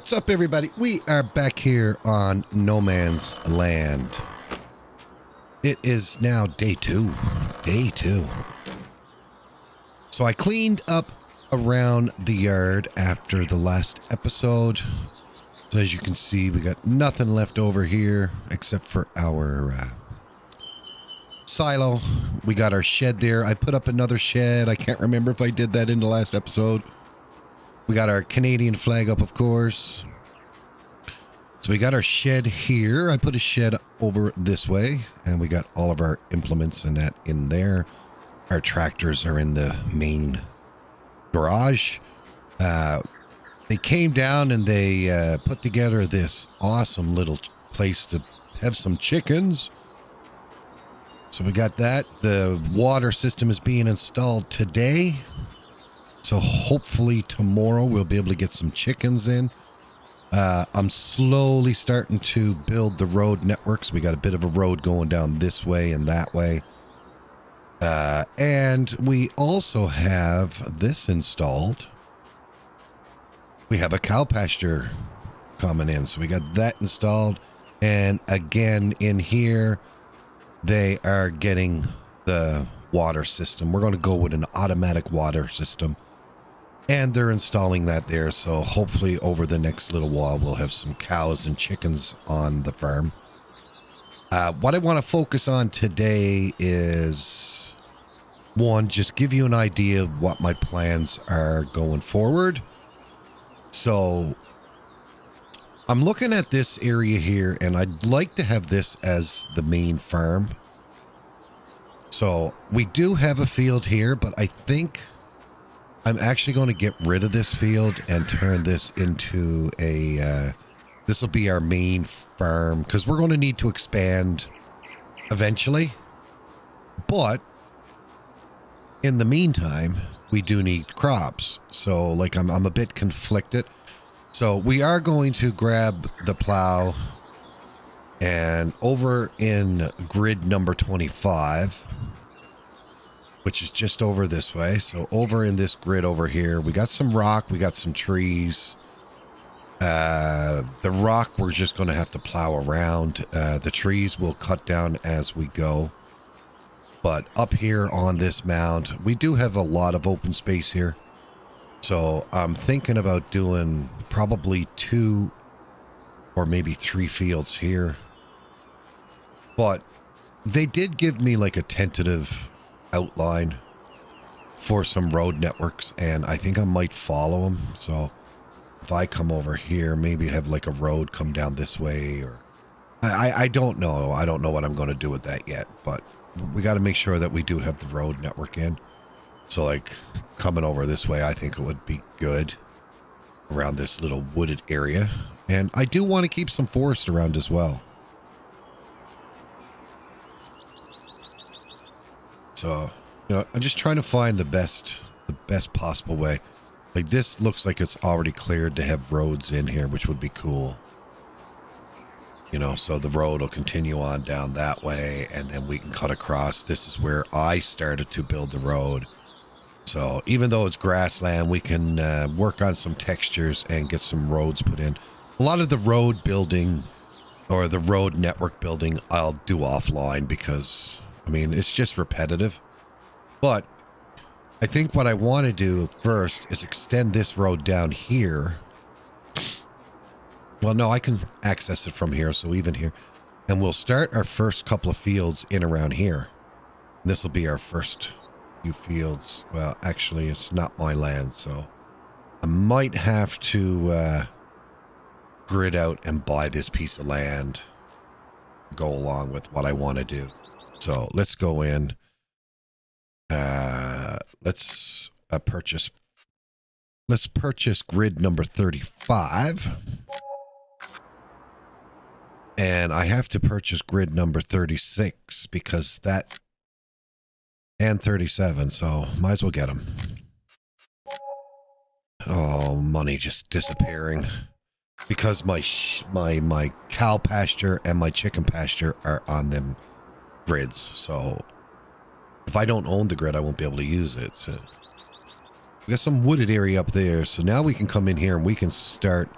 What's up, everybody? We are back here on No Man's Land. It is now day two. So I cleaned up around the yard after the last episode. So as you can see, we got nothing left over here except for our silo. We got our shed there. I put up another shed. I can't remember if I did that in the last episode. We got our Canadian flag up, of course. So we got our shed here. I put a shed over this way, and we got all of our implements and that in there. Our tractors are in the main garage. They came down and they put together this awesome little place to have some chickens. So we got that. The water system is being installed today. So hopefully tomorrow we'll be able to get some chickens in. I'm slowly starting to build the road networks. We got a bit of a road going down this way and that way. And we also have this installed. We have a cow pasture coming in. So we got that installed. And again, in here, they are getting the water system. We're going to go with an automatic water system. And they're installing that there, so hopefully over the next little while we'll have some cows and chickens on the farm. What I want to focus on today is, one, just give you an idea of what my plans are going forward. So I'm looking at this area here, and I'd like to have this as the main farm. So we do have a field here, but I think I'm actually going to get rid of this field and turn this into a, this will be our main farm, because we're going to need to expand eventually. But in the meantime, we do need crops. So like I'm a bit conflicted. So we are going to grab the plow, and over in grid number 25, which is just over this way. So over in this grid over here, we got some rock, we got some trees. The rock, we're just going to have to plow around. The trees we'll cut down as we go. But up here on this mound, we do have a lot of open space here. So I'm thinking about doing probably 2 or maybe 3 fields here. But they did give me like a tentative outline for some road networks, and I think I might follow them. So if I come over here, maybe have like a road come down this way, or I don't know. I don't know what I'm going to do with that yet, but we got to make sure that we do have the road network in. So like coming over this way, I think it would be good around this little wooded area. And I do want to keep some forest around as well. So, you know, I'm just trying to find the best possible way. Like this looks like it's already cleared to have roads in here, which would be cool. You know, so the road will continue on down that way, and then we can cut across. This is where I started to build the road. So even though it's grassland, we can work on some textures and get some roads put in. A lot of the road building or the road network building I'll do offline, because I mean, it's just repetitive. But I think what I want to do first is extend this road down here. Well, no, I can access it from here, so even here. And we'll start our first couple of fields in around here. This will be our first few fields. Well, actually, it's not my land, so I might have to grid out and buy this piece of land to go along with what I want to do. So let's go in. Let's purchase grid number 35. And I have to purchase grid number 36 because that, and 37. So might as well get them. Oh, money just disappearing because my cow pasture and my chicken pasture are on them grids. So if I don't own the grid, I won't be able to use it. So we got some wooded area up there. So now we can come in here and we can start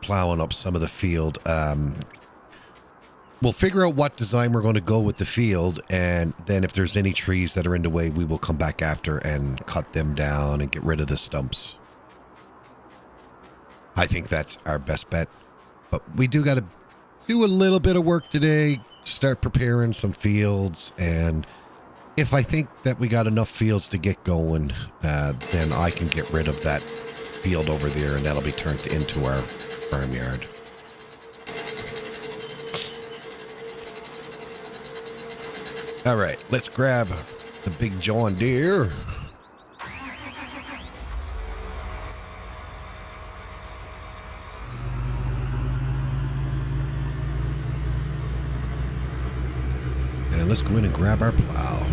plowing up some of the field. We'll figure out what design we're going to go with the field, and then if there's any trees that are in the way, we will come back after and cut them down and get rid of the stumps. I think that's our best bet. But we do got to do a little bit of work today, start preparing some fields, and if I think that we got enough fields to get going, then I can get rid of that field over there, and that'll be turned into our farmyard. All right, let's grab the big John Deere. And let's go in and grab our plow.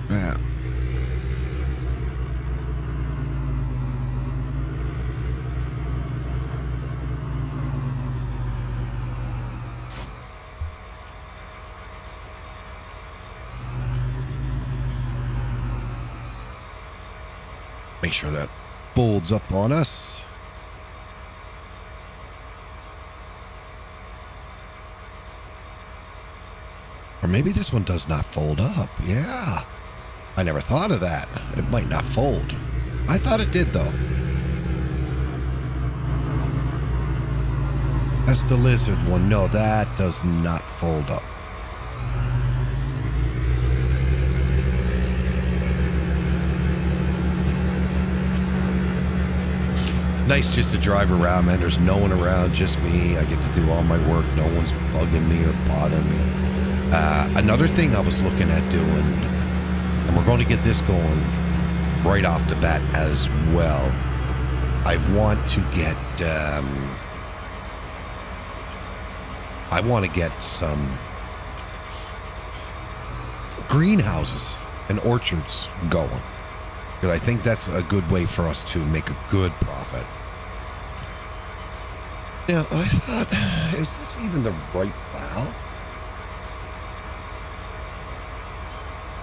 Yeah. Make sure that folds up on us. Or maybe this one does not fold up. Yeah. I never thought of that. It might not fold. I thought it did, though. That's the lizard one. No, that does not fold up. Nice just to drive around, man. There's no one around, just me. I get to do all my work. No one's bugging me or bothering me. Another thing I was looking at doing, and we're going to get this going right off the bat as well. I want to get some greenhouses and orchards going. Because I think that's a good way for us to make a good profit. Now, I thought, is this even the right plow?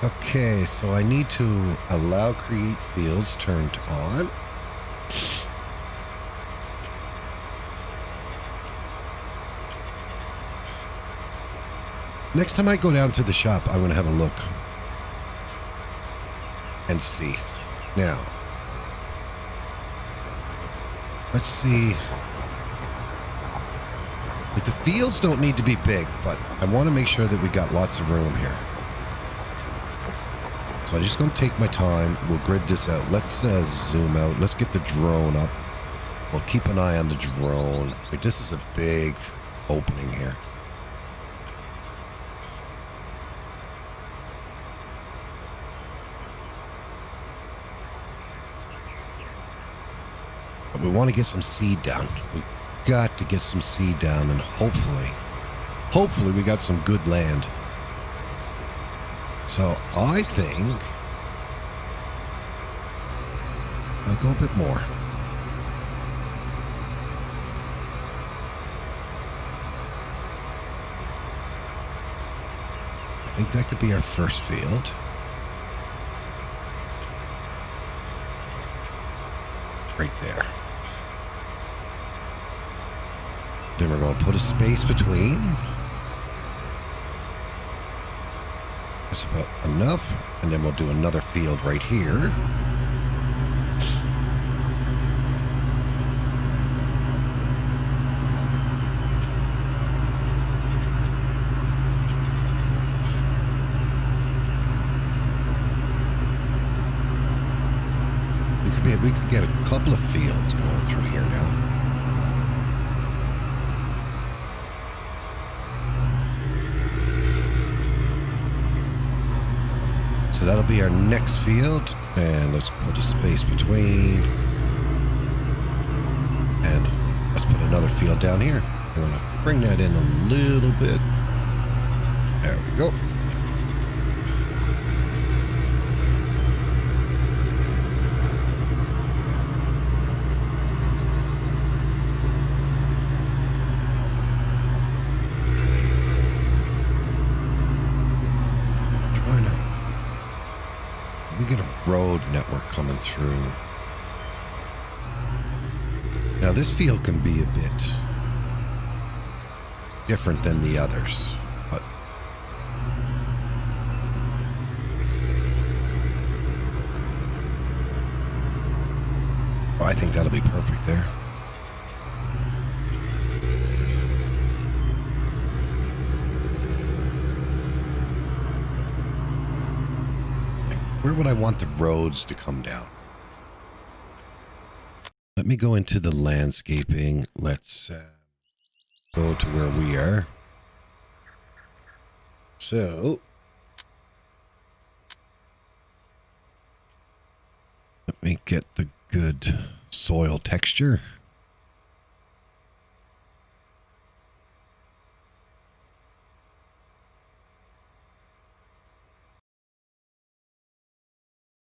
Okay, so I need to allow create fields turned on. Next time I go down to the shop, I'm going to have a look and see. Now, let's see. Like, the fields don't need to be big, but I want to make sure that we got lots of room here. So I'm just going to take my time. We'll grid this out. Let's zoom out. Let's get the drone up. We'll keep an eye on the drone. Wait, this is a big opening here. But we want to get some seed down. We've got to get some seed down, and hopefully we got some good land. So I think I'll go a bit more. I think that could be our first field. Right there. Then we're going to put a space between. That's about enough. And then we'll do another field right here. We could get a couple of fields going through here now. So that'll be our next field, and let's put a space between, and let's put another field down here. I'm going to bring that in a little bit. There we go. We get a road network coming through. Now this field can be a bit different than the others, but I think that'll be perfect there. Where would I want the roads to come down? Let me go into the landscaping. Let's go to where we are. So, let me get the good soil texture.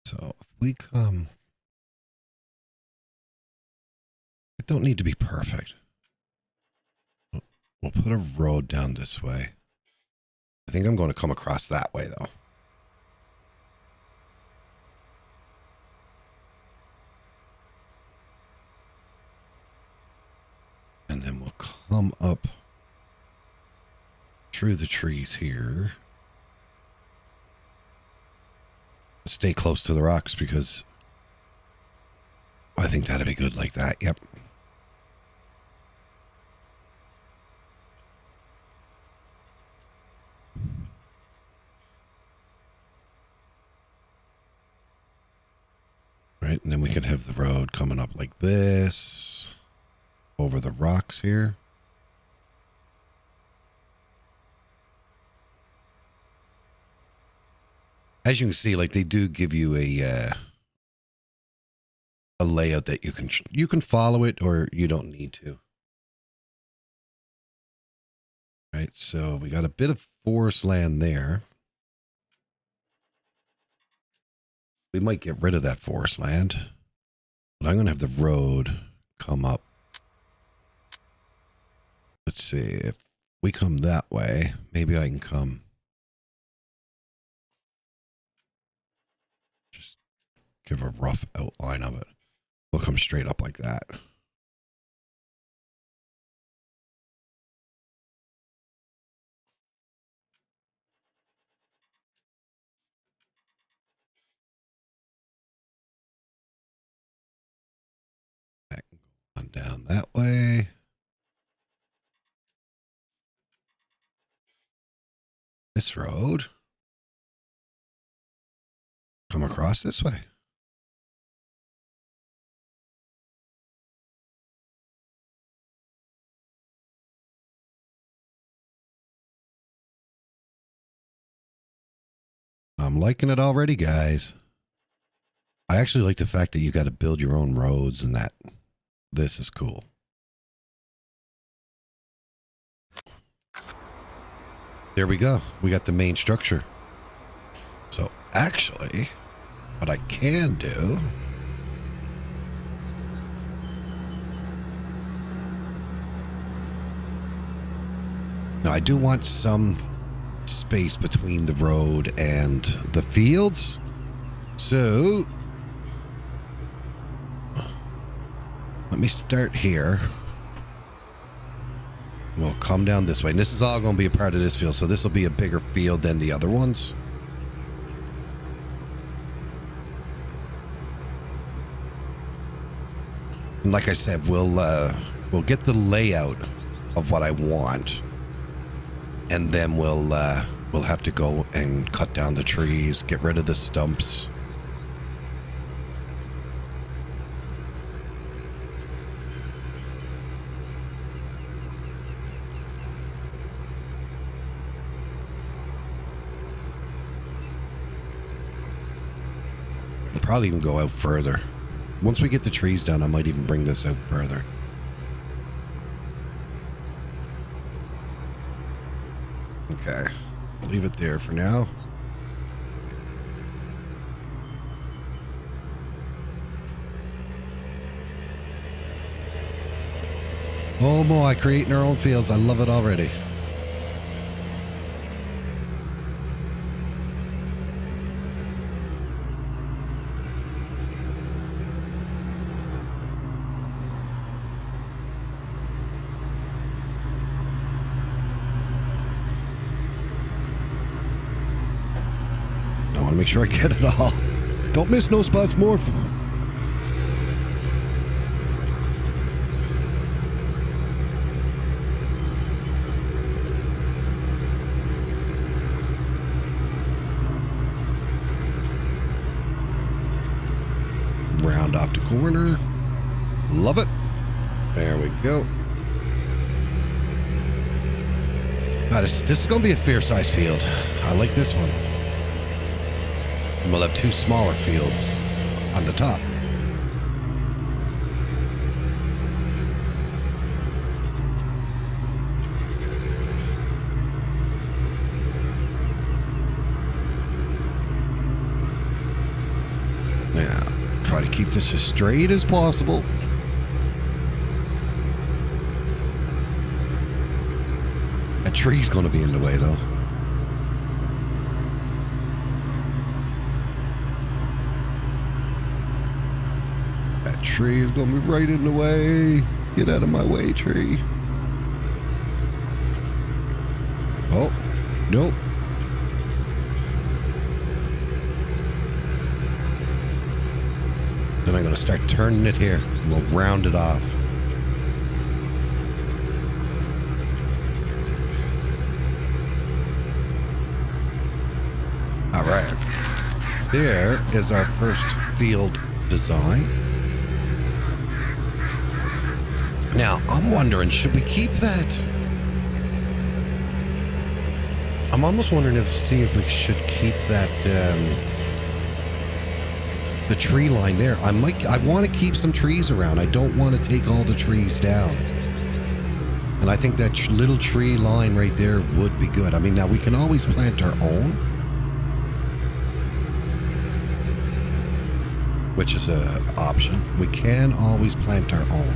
So if we come, it don't need to be perfect. We'll put a road down this way. I think I'm going to come across that way though. And then we'll come up through the trees here. Stay close to the rocks because I think that'd be good like that. Yep. Right, and then we could have the road coming up like this over the rocks here. As you can see, like they do give you a layout that you can follow it or you don't need to. Right, so we got a bit of forest land there. We might get rid of that forest land, but I'm going to have the road come up. Let's see, if we come that way, maybe I can come. Just give a rough outline of it. We'll come straight up like that. On down that way. This road. Come across this way. I'm liking it already, guys. I actually like the fact that you got to build your own roads and that this is cool. There we go. We got the main structure. So actually, what I can do now, I do want some space between the road and the fields. So let me start here. We'll come down this way. And this is all going to be a part of this field. So this will be a bigger field than the other ones. And like I said, we'll get the layout of what I want. And then we'll have to go and cut down the trees, get rid of the stumps. We'll probably even go out further. Once we get the trees down, I might even bring this out further. Okay, leave it there for now. Oh boy, creating our own fields. I love it already. want to make sure I get it all. Don't miss no spots, Morph. Round off the corner. Love it. There we go. This is going to be a fair-sized field. I like this one. And we'll have two smaller fields on the top. Now, try to keep this as straight as possible. That tree's going to be in the way, though. That tree is going to be right in the way. Get out of my way, tree. Oh, nope. Then I'm going to start turning it here, and we'll round it off. All right, there is our first field design. Now, I'm wondering, should we keep that? I'm almost wondering see if we should keep that, the tree line there. I want to keep some trees around. I don't want to take all the trees down. And I think that little tree line right there would be good. I mean, now we can always plant our own, which is an option. We can always plant our own.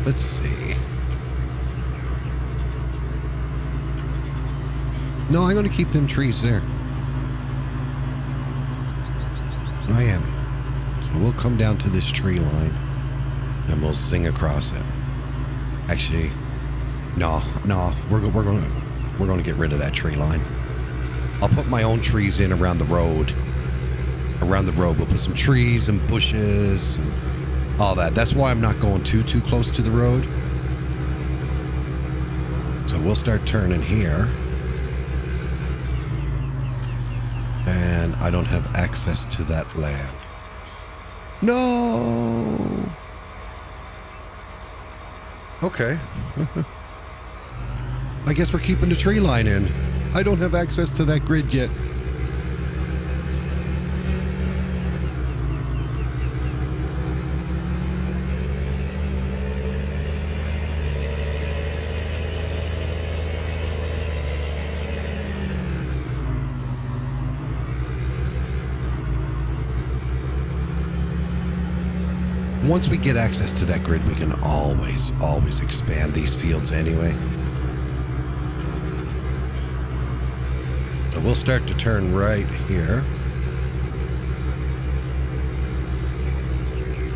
Let's see. No, I'm going to keep them trees there. I am. So we'll come down to this tree line and we'll zing across it. Actually, no, we're going to get rid of that tree line. I'll put my own trees in around the road. Around the road, we'll put some trees and bushes and all that. That's why I'm not going too close to the road. So we'll start turning here. And I don't have access to that land. No. Okay. I guess we're keeping the tree line in. I don't have access to that grid yet. Once we get access to that grid, we can always expand these fields anyway. So we'll start to turn right here.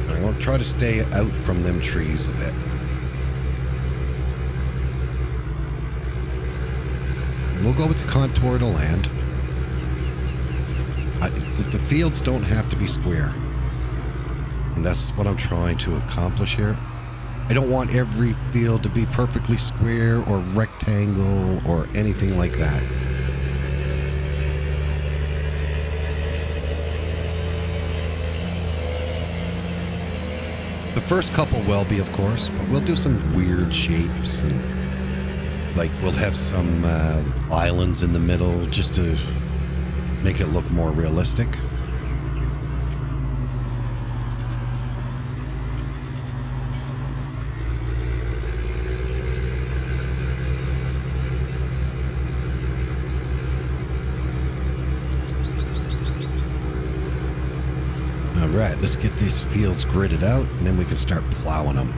I'm going to try to stay out from them trees a bit. And we'll go with the contour of the land. The fields don't have to be square. And that's what I'm trying to accomplish here. I don't want every field to be perfectly square or rectangle or anything like that. The first couple will be, of course, but we'll do some weird shapes, and like we'll have some islands in the middle just to make it look more realistic. Alright, let's get these fields gridded out, and then we can start plowing them.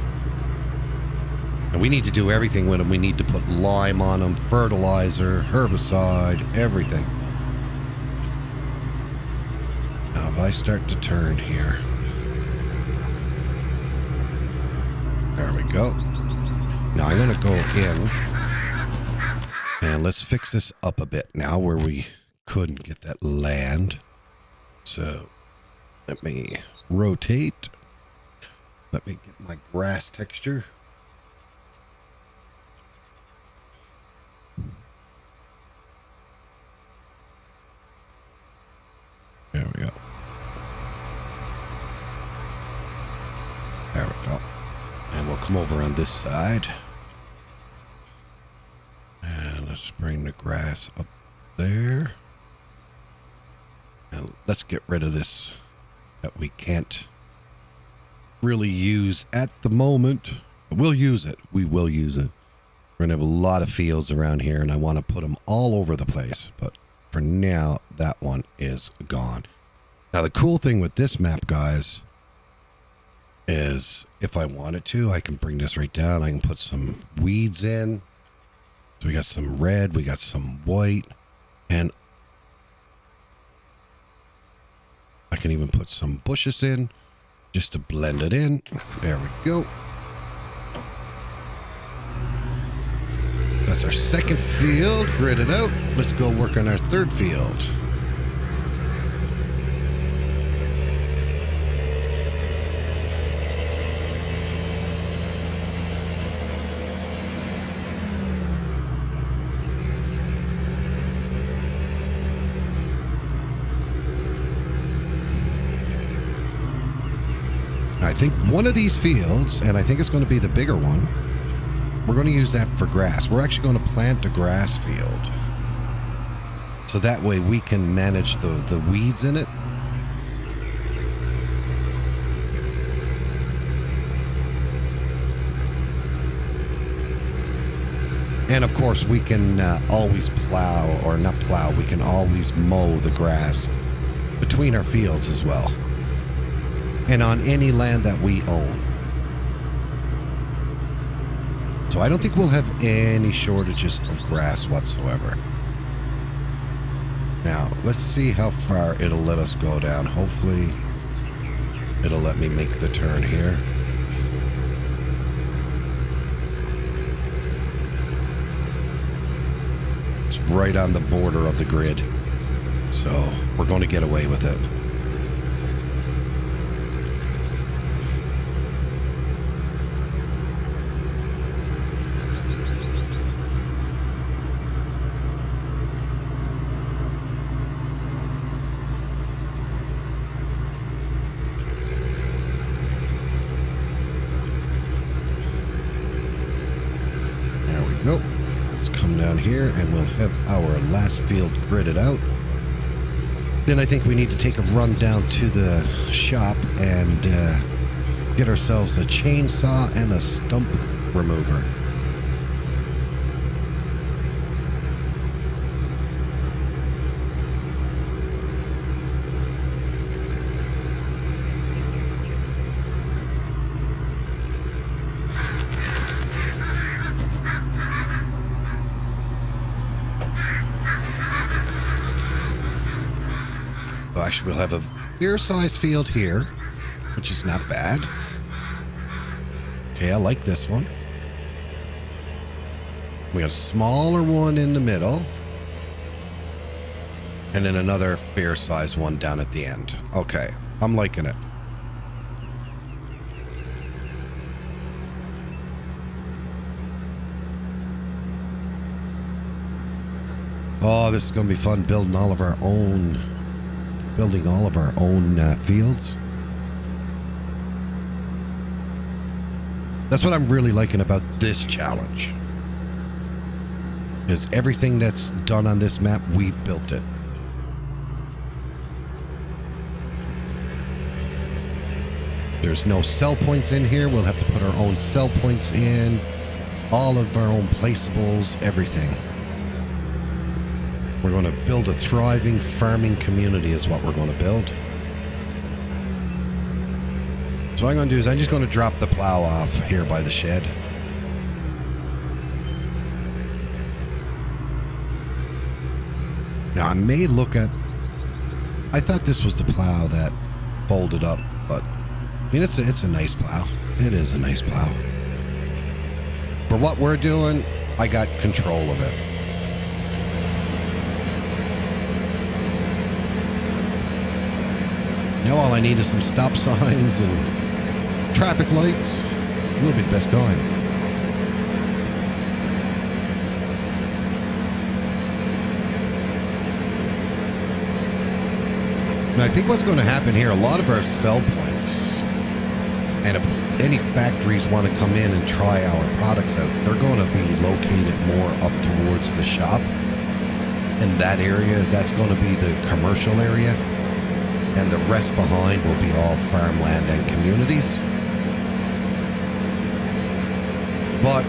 And we need to do everything with them. We need to put lime on them, fertilizer, herbicide, everything. if I start to turn here. There we go. Now I'm going to go in and let's fix this up a bit now where we couldn't get that land. So let me rotate. Let me get my grass texture. There we go. There we go. And we'll come over on this side. And let's bring the grass up there. And let's get rid of this that we can't really use at the moment. But we'll use it. We will use it. We're going to have a lot of fields around here, and I want to put them all over the place. But for now, that one is gone. Now, the cool thing with this map, guys, is if I wanted to, I can bring this right down. I can put some weeds in. So we got some red, we got some white, and I can even put some bushes in just to blend it in. There we go. That's our second field gridded out. Let's go work on our third field. I think one of these fields, and I think it's going to be the bigger one, we're going to use that for grass. We're actually going to plant a grass field. So that way we can manage the weeds in it. And of course we can always plow, or not plow, we can always mow the grass between our fields as well. And on any land that we own. So I don't think we'll have any shortages of grass whatsoever. Now, let's see how far it'll let us go down. Hopefully, it'll let me make the turn here. It's right on the border of the grid. So we're going to get away with it. Nope. Let's come down here and we'll have our last field gridded out. Then I think we need to take a run down to the shop and get ourselves a chainsaw and a stump remover. Actually, we'll have a fair-sized field here, which is not bad. Okay, I like this one. We got a smaller one in the middle. And then another fair-sized one down at the end. Okay, I'm liking it. Oh, this is going to be fun building all of our own fields. That's what I'm really liking about this challenge. Is everything that's done on this map, we've built it. There's no sell points in here. We'll have to put our own sell points in. All of our own placeables, everything. We're going to build a thriving farming community is what we're going to build. So what I'm going to do is I'm just going to drop the plow off here by the shed. Now I may look at I thought this was the plow that folded up, but I mean, it's a nice plow. It is a nice plow. For what we're doing, I got control of it. Now all I need is some stop signs and traffic lights. We'll be the best going. And I think what's going to happen here, a lot of our sell points, and if any factories want to come in and try our products out, they're going to be located more up towards the shop. In that area, that's going to be the commercial area. And the rest behind will be all farmland and communities. But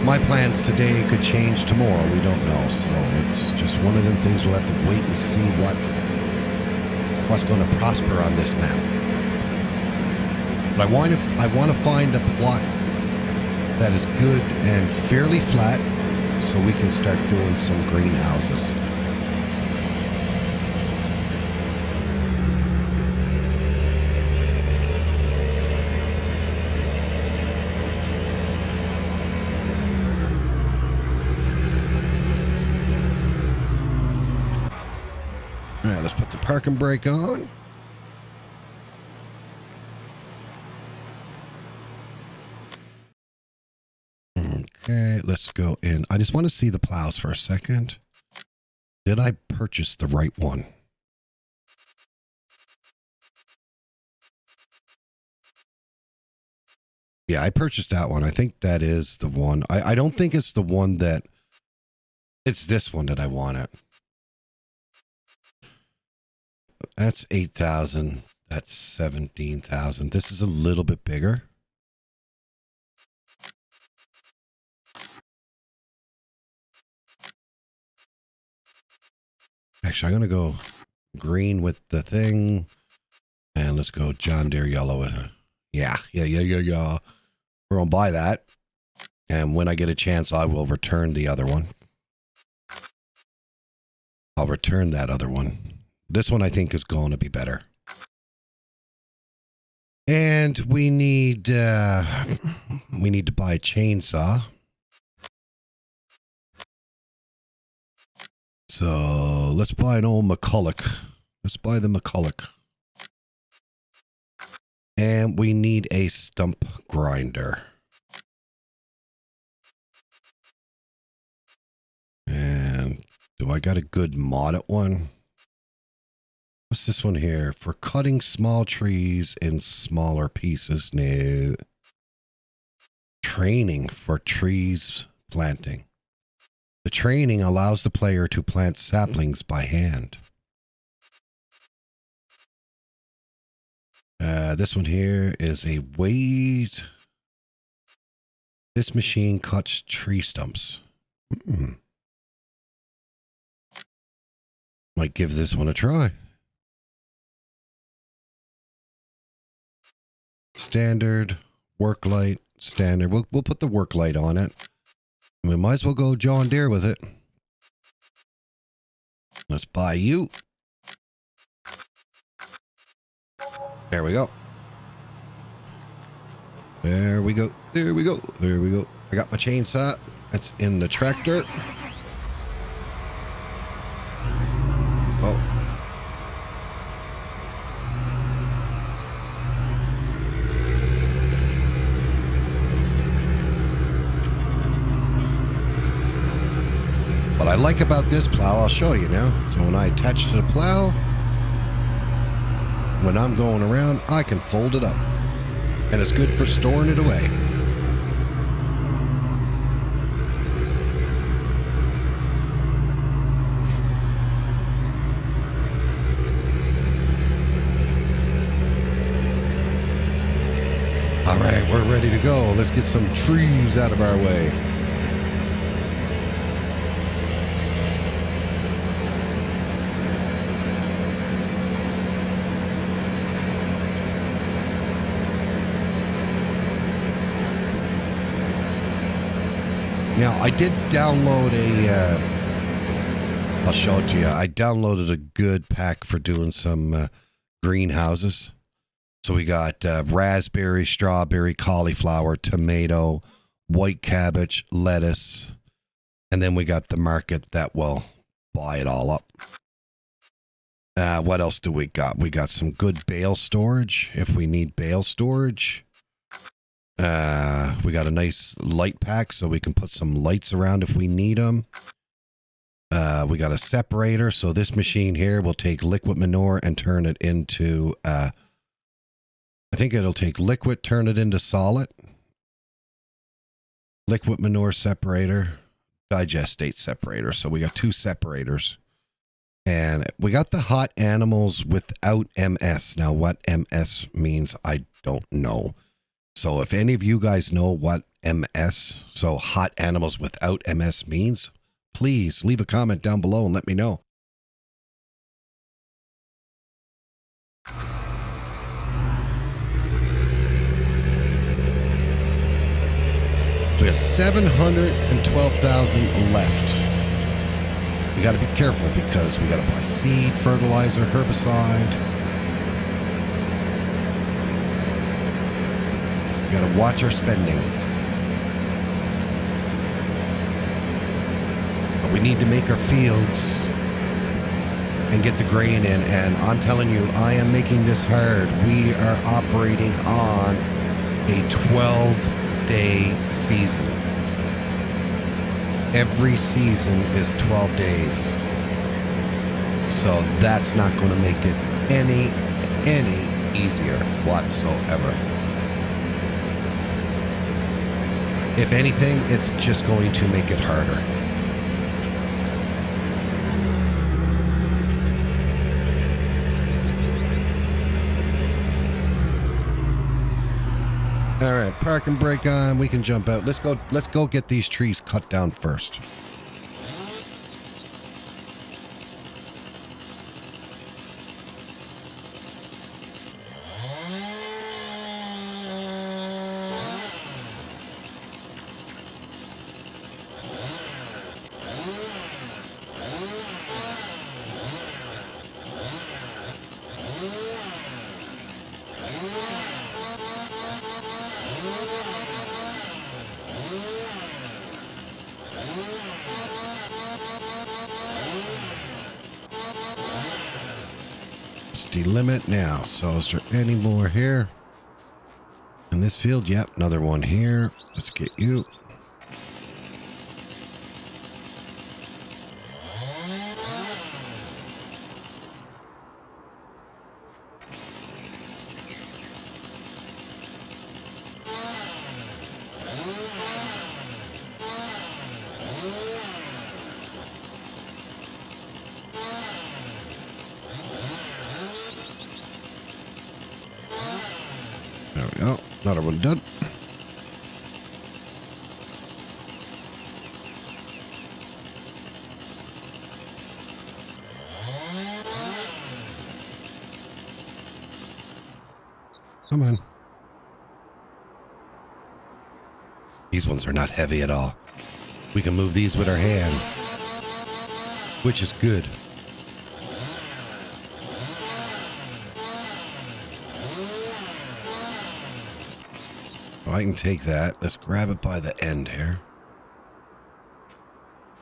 my plans today could change tomorrow. We don't know. So it's just one of them things we'll have to wait and see what's going to prosper on this map. But I want to find a plot that is good and fairly flat so we can start doing some greenhouses. All right, let's put the parking brake on. Okay, let's go in. I just want to see the plows for a second. Did I purchase the right one? Yeah, I purchased that one. I think that is the one. I don't think it's the one that... It's this one that I wanted. That's 8,000. That's 17,000. This is a little bit bigger. Actually, I'm going to go green with the thing. And let's go John Deere yellow with it. Yeah. We're going to buy that. And when I get a chance, I will return the other one. I'll return that other one. This one I think is going to be better. And we need to buy a chainsaw. So let's buy an old McCulloch. Let's buy the McCulloch. And we need a stump grinder. And do I got a good modded one? What's this one here? For cutting small trees in smaller pieces. No. Training for trees planting. The training allows the player to plant saplings by hand. This one here is a weight. This machine cuts tree stumps. Might give this one a try. Standard, work light, standard. We'll put the work light on it. We might as well go John Deere with it. Let's buy you. There we go. There we go. There we go. There we go. I got my chainsaw. That's in the tractor. Oh. What I like about this plow, I'll show you now. So when I attach to the plow, when I'm going around, I can fold it up. And it's good for storing it away. All right, we're ready to go. Let's get some trees out of our way. Now, I did download I'll show it to you. I downloaded a good pack for doing some greenhouses. So we got raspberry, strawberry, cauliflower, tomato, white cabbage, lettuce, and then we got the market that will buy it all up. What else do we got? We got some good bale storage if we need bale storage. We got a nice light pack so we can put some lights around if we need them. We got a separator, so this machine here will take liquid manure and turn it into, I think it'll take liquid, turn it into solid. Liquid manure separator, digestate separator. So we got 2 separators. And we got the hot animals without MS. Now, what MS means, I don't know. So if any of you guys know what MS, so hot animals without MS means, please leave a comment down below and let me know. We have 712,000 left. We got to be careful because we got to buy seed, fertilizer, herbicide. We got to watch our spending. But we need to make our fields and get the grain in. And I'm telling you, I am making this hard. We are operating on a 12-day season. Every season is 12 days. So that's not going to make it any easier whatsoever. If anything, it's just going to make it harder. All right, park and brake on. We can jump out. Let's go get these trees cut down first. Delimit now. So is there any more here in this field? Yep, another one here. Let's get you. There we go. Another one done. Come on. These ones are not heavy at all. We can move these with our hand, which is good. Oh, I can take that. Let's grab it by the end here.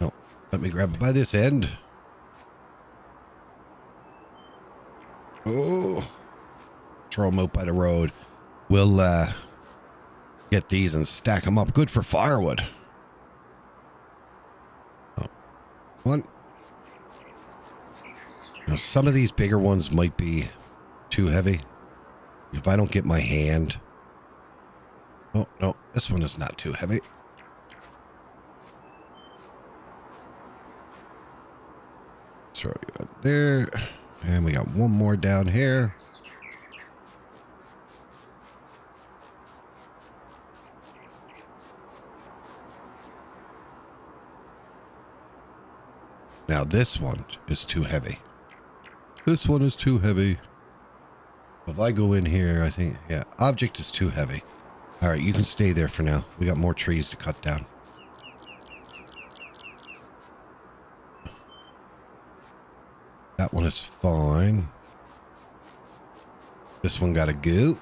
No, let me grab it by this end. Oh, throw them out by the road. We'll get these and stack them up. Good for firewood. Oh, one. Now, some of these bigger ones might be too heavy. If I don't get my hand. Oh, no, this one is not too heavy. Throw you out there. And we got one more down here. Now this one is too heavy. This one is too heavy. If I go in here, I think, yeah, object is too heavy. All right, you can stay there for now. We got more trees to cut down. That one is fine. This one got to go.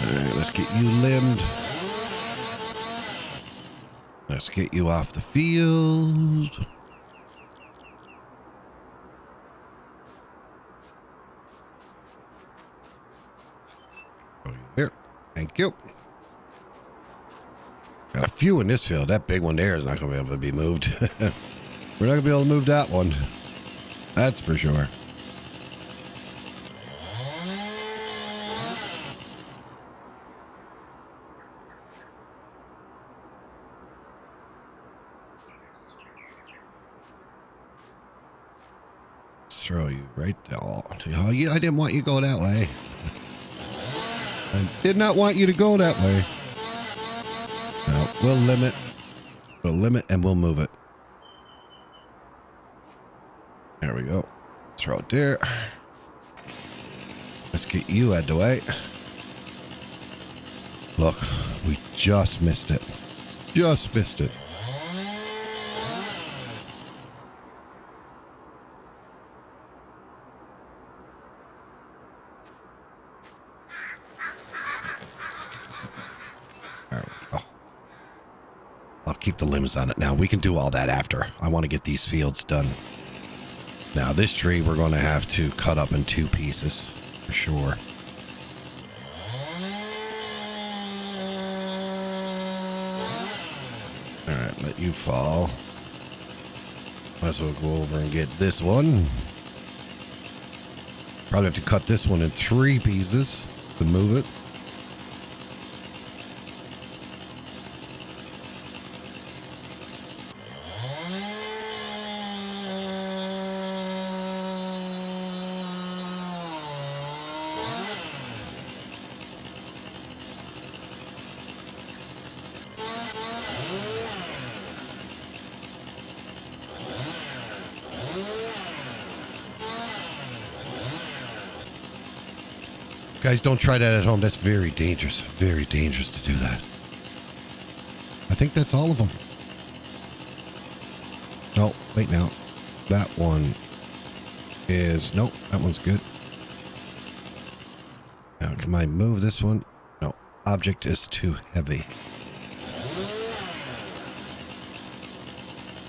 Alright, let's get you limbed. Let's get you off the field. Oh, here. Thank you. Got a few in this field. That big one there is not going to be able to be moved. We're not going to be able to move that one. That's for sure. Throw you right there. Oh, I didn't want you to go that way. I did not want you to go that way. No, we'll limit. We'll limit and we'll move it. There we go. Throw it there. Let's get you out of the way. Look, we just missed it. Just missed it. Keep the limbs on it now. We can do all that after. I want to get these fields done. Now this tree we're going to have to cut up in 2 pieces for sure. Alright, let you fall. Might as well go over and get this one. Probably have to cut this one in 3 pieces to move it. Guys, don't try that at home. That's very dangerous. Very dangerous to do that. I think that's all of them. No, wait now. That one is... Nope, that one's good. Now, can I move this one? No, object is too heavy.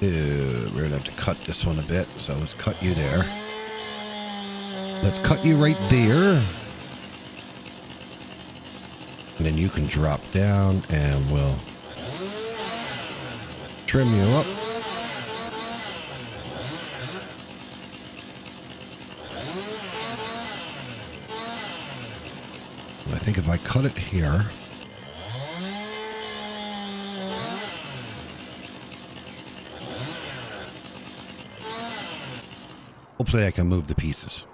We're going to have to cut this one a bit. So let's cut you there. Let's cut you right there. And then you can drop down and we'll trim you up. And I think if I cut it here, hopefully I can move the pieces.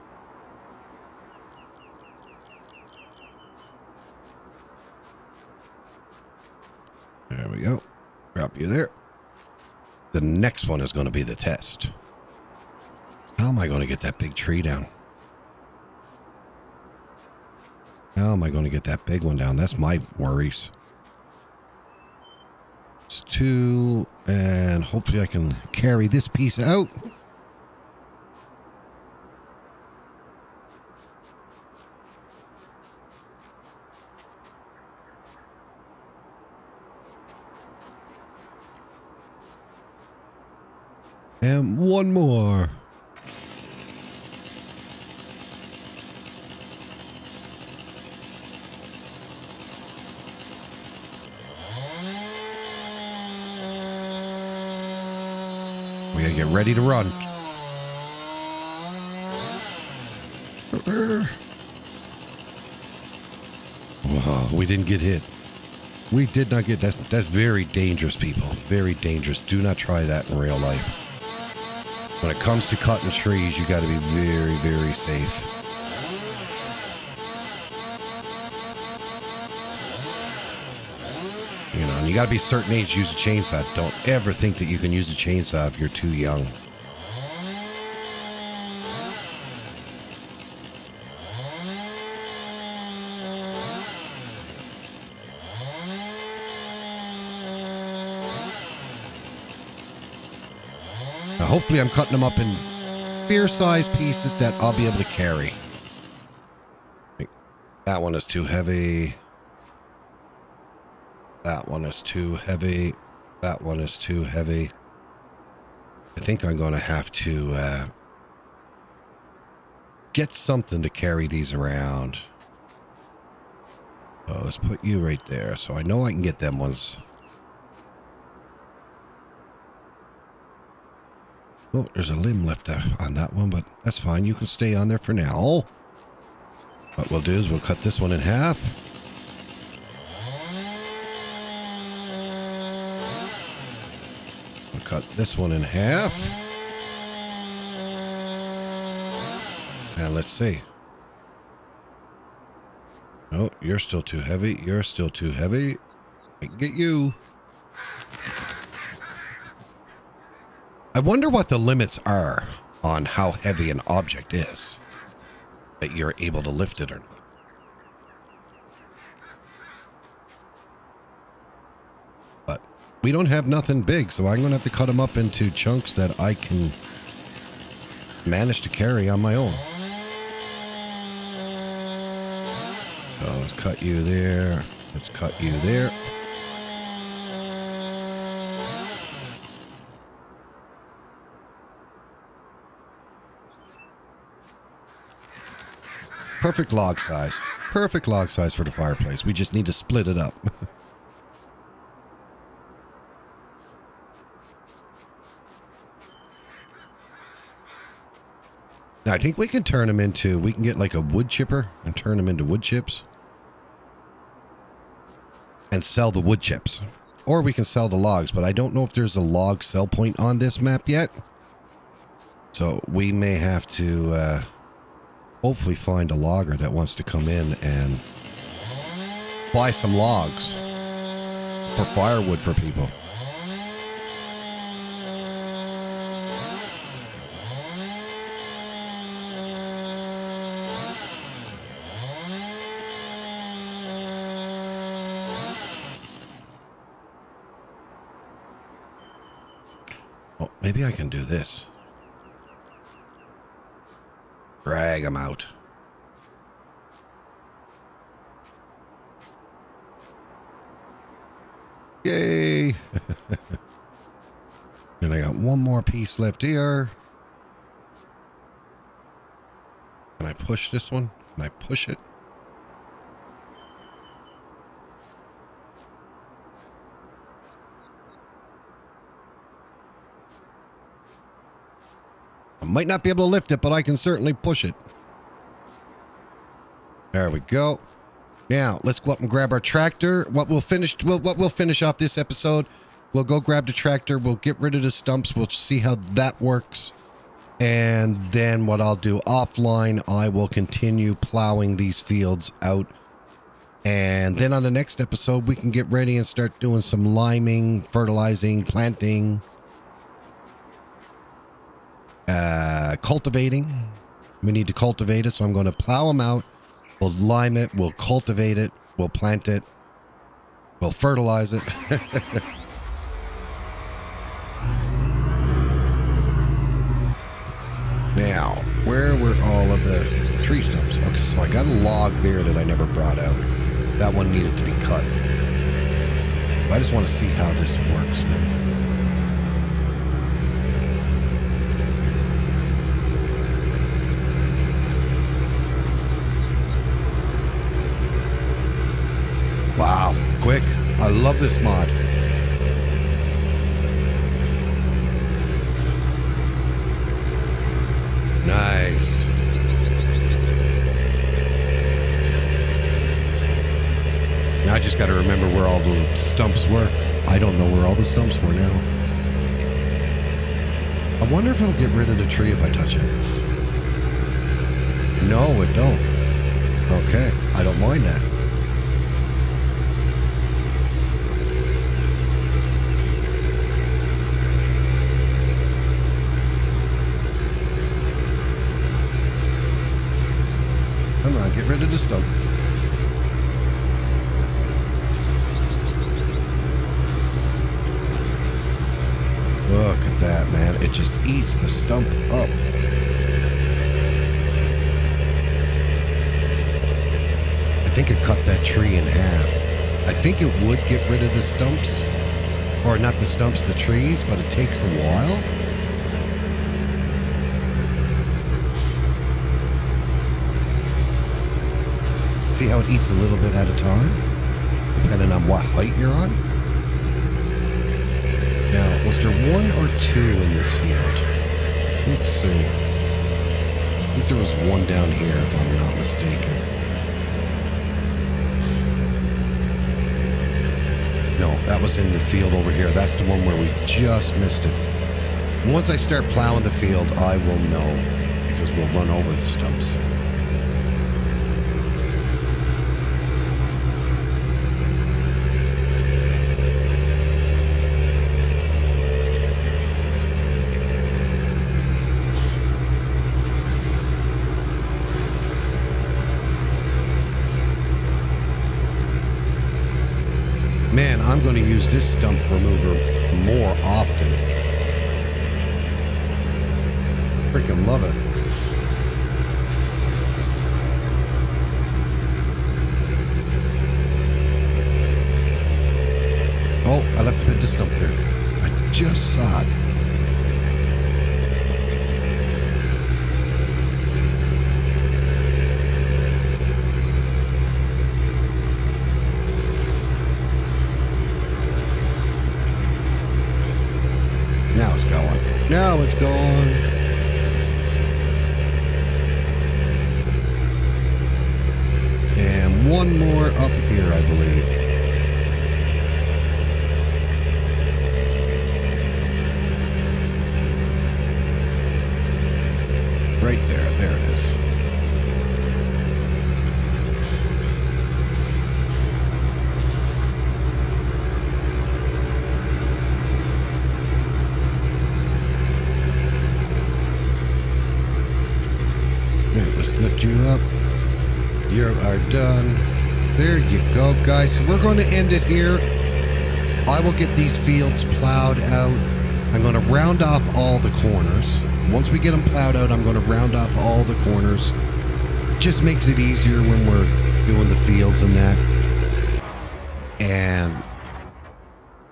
There we go. Drop you there. The next one is going to be the test. How am I going to get that big tree down? How am I going to get that big one down? That's my worries. It's 2, and hopefully I can carry this piece out. And one more. We gotta get ready to run. Whoa, we didn't get hit. We did not get... That's very dangerous, people. Very dangerous. Do not try that in real life. When it comes to cutting trees, you got to be very, very safe. You know, You got to be a certain age to use a chainsaw. Don't ever think that you can use a chainsaw if you're too young. Now, hopefully I'm cutting them up in fair-sized pieces that I'll be able to carry. That one is too heavy. That one is too heavy. That one is too heavy. I think I'm going to have to get something to carry these around. So let's put you right there. So I know I can get them ones. Oh, there's a limb left on that one, but that's fine. You can stay on there for now. What we'll do is we'll cut this one in half. We'll cut this one in half. And let's see. Oh, you're still too heavy. You're still too heavy. I can get you. I wonder what the limits are on how heavy an object is, that you're able to lift it or not. But we don't have nothing big, so I'm going to have to cut them up into chunks that I can manage to carry on my own. So let's cut you there. Let's cut you there. Perfect log size. Perfect log size for the fireplace. We just need to split it up. Now, I think we can turn them into... We can get like a wood chipper and turn them into wood chips. And sell the wood chips. Or we can sell the logs, but I don't know if there's a log sell point on this map yet. So we may have to... hopefully find a logger that wants to come in and buy some logs for firewood for people. Oh, maybe I can do this. Drag them out. Yay! And I got one more piece left here. Can I push this one? Can I push it? I might not be able to lift it, but I can certainly push it. There we go. Now, let's go up and grab our tractor. What we'll finish off this episode, we'll go grab the tractor. We'll get rid of the stumps. We'll see how that works. And then what I'll do offline, I will continue plowing these fields out. And then on the next episode, we can get ready and start doing some liming, fertilizing, planting. Cultivating. We need to cultivate it, so I'm going to plow them out. We'll lime it. We'll cultivate it. We'll plant it. We'll fertilize it. Now, where were all of the tree stumps? Okay, so I got a log there that I never brought out. That one needed to be cut. I just want to see how this works now. Wow, quick. I love this mod. Nice. Now I just got to remember where all the stumps were. I don't know where all the stumps were now. I wonder if it'll get rid of the tree if I touch it. No, it don't. Okay, I don't mind that. Get rid of the stump. Look at that, man. It just eats the stump up. I think it cut that tree in half. I think it would get rid of the stumps. Or not the stumps, the trees, but it takes a while. See how it eats a little bit at a time? Depending on what height you're on. Now, was there one or two in this field? Let's see. I think there was one down here, if I'm not mistaken. No, that was in the field over here. That's the one where we just missed it. Once I start plowing the field, I will know, because we'll run over the stumps. Man, I'm going to use this stump remover more often. Freaking love it. Oh, I left a bit of stump there. I just saw it. Now it's going. Now it's going. And one more up here, I believe. Right there. There it is. Let's lift you up. You are done. There you go, guys. We're going to end it here. I will get these fields plowed out. I'm going to round off all the corners. Once we get them plowed out, I'm going to round off all the corners. Just makes it easier when we're doing the fields and that. And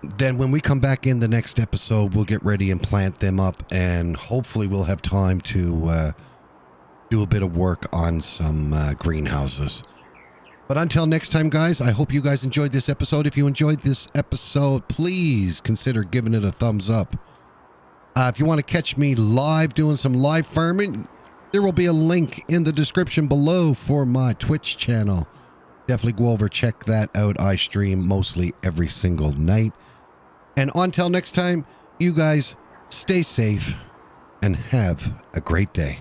then when we come back in the next episode, we'll get ready and plant them up. And hopefully we'll have time to do a bit of work on some greenhouses. But until next time, guys, I hope you guys enjoyed this episode. If you enjoyed this episode, please consider giving it a thumbs up. If you want to catch me live doing some live farming, there will be a link in the description below for my Twitch channel. Definitely go over, check that out. I stream mostly every single night. And until next time, you guys stay safe and have a great day.